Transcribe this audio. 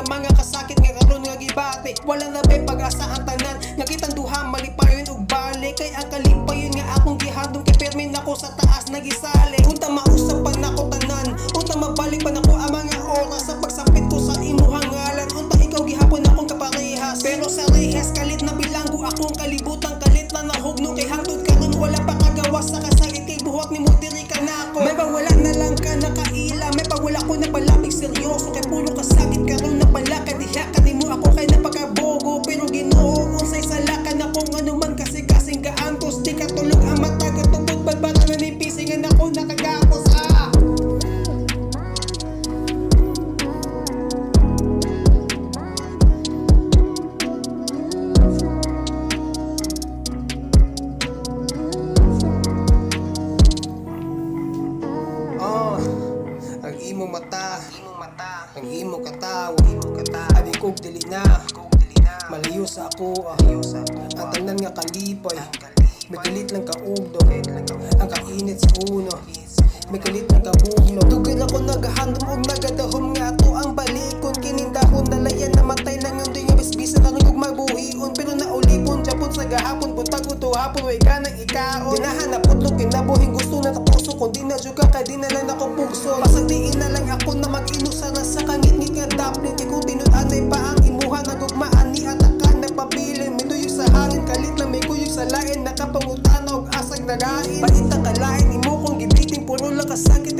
nga mga kasakit nga karon nga gibati. Wala na may pag-asa ang tanan, nga kitang duha malipayon ug balik. Kay ang kalipayon nga akong gihadong kay permin ako sa taas nagisali. Unta mausap pa nako tanan, unta mabalik pa nako ang mga oras sa pagsapit ko sa imuhang ngalan. Unta ikaw gihapon akong kaparehas, pero sa rehas kalit na bilanggo akong kalibutan, kalit na nahugno kay hangtod karon wala pa kagawas sa kasakit kay buhok ni mo diri ka nako. May pawala na lang ka nakaila, may pawala ko na palapig seryoso kay pulo kasakit karon na pala kadiha kanimo ako kay napakabogo. Pero Ginoo unsay salakan akong anuman kasi kasing gaantos di ka tulog ang mata katubod balbala na ni pisingan ako nakagapos ang imong mata, ang imong katawa, adi kog dili na malayo sa ako, ang tanan nga kalipay, may kalit lang kaugdo, ang kainit sa uno, may kalit lang kabugno. Dugay ako nagahandom og nagadahom nga ato ang balikon, kinindahon nalayan namatay lang yung nga bisbisan lang kog magbuhion. Pero naulipon japon sa gahapon, buntag uto hapon way ka nang ikaon. Dinahanap utlog kinabuhing gusto na kapuso, kung di na juga ka di na lang ako pugso. Pasag diin na lang ako na mag-inusa na sa kangit-ngit nga daplin. Kay kung tinud-anay pa ang imuha nagugmaan ni atakan nagpabilin. May tuyog sa hangin kalit lang may kuyog sa lain, nakapangutana og asag nagain. Bait ang kalain imo kong gibiting puro lang kasakit